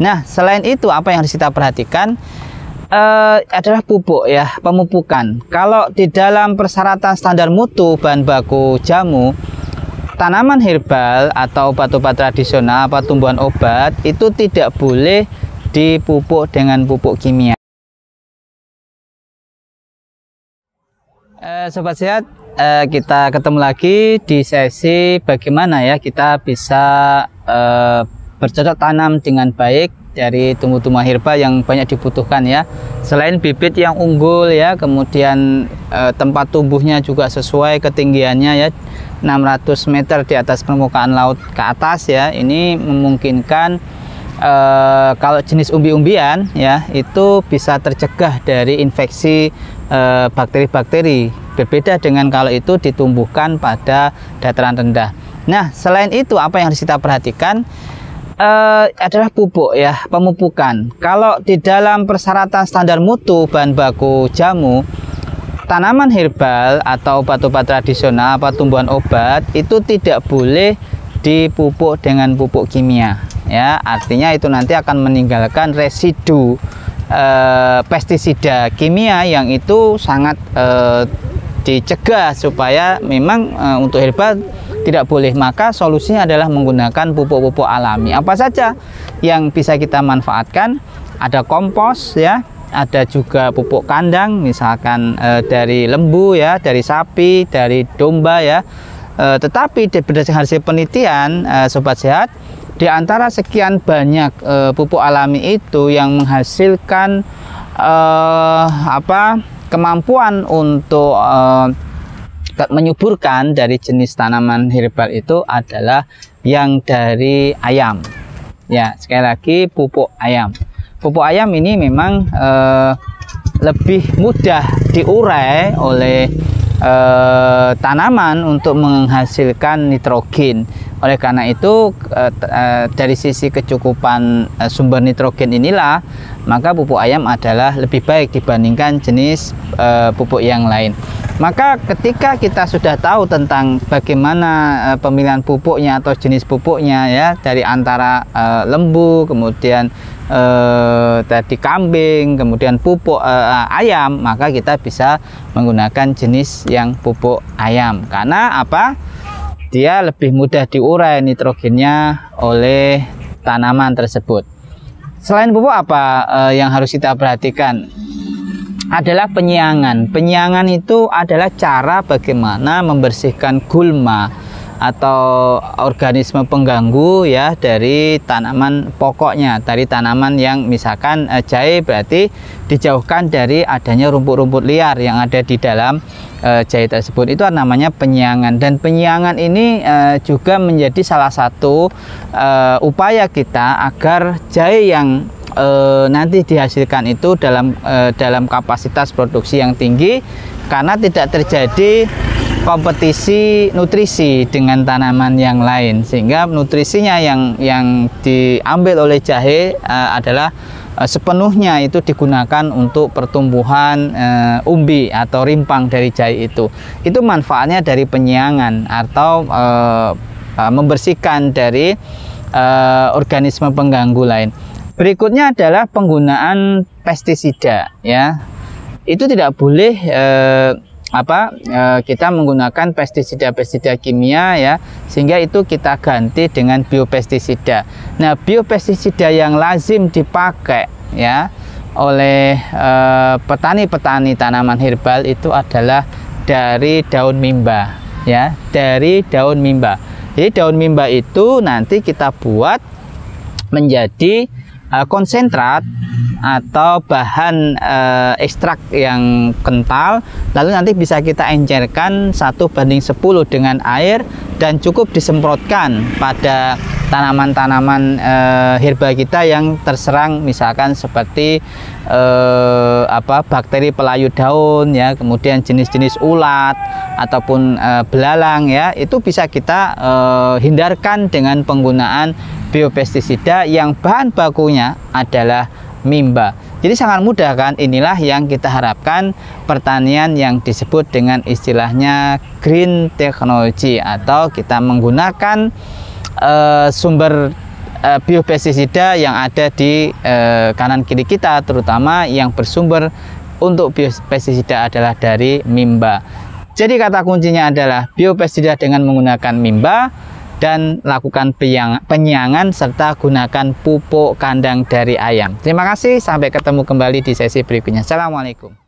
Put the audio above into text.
Nah, selain itu apa yang harus kita perhatikan adalah pupuk ya, pemupukan. Kalau di dalam persyaratan standar mutu bahan baku jamu, tanaman herbal atau obat-obat tradisional, tumbuhan obat itu tidak boleh dipupuk dengan pupuk kimia. Sobat sehat, kita ketemu lagi di sesi bagaimana ya kita bisa bercocok tanam dengan baik dari tumbuh-tumbuhan herbal yang banyak dibutuhkan ya. Selain bibit yang unggul ya, kemudian tempat tumbuhnya juga sesuai ketinggiannya ya, 600 meter di atas permukaan laut ke atas ya. Ini memungkinkan kalau jenis umbi-umbian ya itu bisa tercegah dari infeksi bakteri-bakteri. Berbeda dengan kalau itu ditumbuhkan pada dataran rendah. Nah, selain itu apa yang harus kita perhatikan adalah pupuk ya, pemupukan. Kalau di dalam persyaratan standar mutu bahan baku jamu, tanaman herbal atau obat-obat tradisional, tumbuhan obat itu tidak boleh dipupuk dengan pupuk kimia ya. Artinya itu nanti akan meninggalkan residu pestisida kimia yang itu sangat dicegah supaya memang untuk herbal tidak boleh. Maka solusinya adalah menggunakan pupuk-pupuk alami. Apa saja yang bisa kita manfaatkan? Ada kompos ya, ada juga pupuk kandang, misalkan dari lembu ya, dari sapi, dari domba ya. Tetapi berdasarkan hasil penelitian, sobat sehat, di antara sekian banyak pupuk alami itu yang menghasilkan kemampuan untuk menyuburkan dari jenis tanaman herbal itu adalah yang dari ayam ya. Sekali lagi, pupuk ayam. Pupuk ayam ini memang lebih mudah diurai oleh tanaman untuk menghasilkan nitrogen. Oleh karena itu dari sisi kecukupan sumber nitrogen inilah, maka pupuk ayam adalah lebih baik dibandingkan jenis pupuk yang lain. Maka ketika kita sudah tahu tentang bagaimana pemilihan pupuknya atau jenis pupuknya ya, dari antara lembu, kemudian tadi kambing, kemudian pupuk ayam, maka kita bisa menggunakan jenis yang pupuk ayam. Karena apa? Dia lebih mudah diurai nitrogennya oleh tanaman tersebut. Selain pupuk, apa yang harus kita perhatikan? Adalah penyiangan. Penyiangan itu adalah cara bagaimana membersihkan gulma atau organisme pengganggu ya dari tanaman pokoknya, dari tanaman yang misalkan jahe, berarti dijauhkan dari adanya rumput-rumput liar yang ada di dalam jahe tersebut. Itu namanya penyiangan. Dan penyiangan ini juga menjadi salah satu upaya kita agar jahe yang nanti dihasilkan itu dalam kapasitas produksi yang tinggi, karena tidak terjadi kompetisi nutrisi dengan tanaman yang lain, sehingga nutrisinya yang diambil oleh jahe adalah sepenuhnya itu digunakan untuk pertumbuhan umbi atau rimpang dari jahe itu. Itu manfaatnya dari penyiangan atau membersihkan dari organisme pengganggu lain. Berikutnya adalah penggunaan pestisida ya. Itu tidak boleh kita menggunakan pestisida kimia ya, sehingga itu kita ganti dengan biopestisida. Nah, biopestisida yang lazim dipakai ya oleh petani-petani tanaman herbal itu adalah dari daun mimba ya, dari daun mimba. Jadi daun mimba itu nanti kita buat menjadi konsentrat atau bahan ekstrak yang kental, lalu nanti bisa kita encerkan 1:10 dengan air dan cukup disemprotkan pada tanaman-tanaman herbal kita yang terserang misalkan seperti bakteri pelayu daun ya, kemudian jenis-jenis ulat ataupun belalang ya, itu bisa kita hindarkan dengan penggunaan biopestisida yang bahan bakunya adalah mimba. Jadi sangat mudah kan? Inilah yang kita harapkan pertanian yang disebut dengan istilahnya green technology, atau kita menggunakan sumber biopestisida yang ada di kanan kiri kita, terutama yang bersumber untuk biopestisida adalah dari mimba. Jadi kata kuncinya adalah biopestisida dengan menggunakan mimba, dan lakukan penyiangan serta gunakan pupuk kandang dari ayam. Terima kasih, sampai ketemu kembali di sesi berikutnya. Assalamualaikum.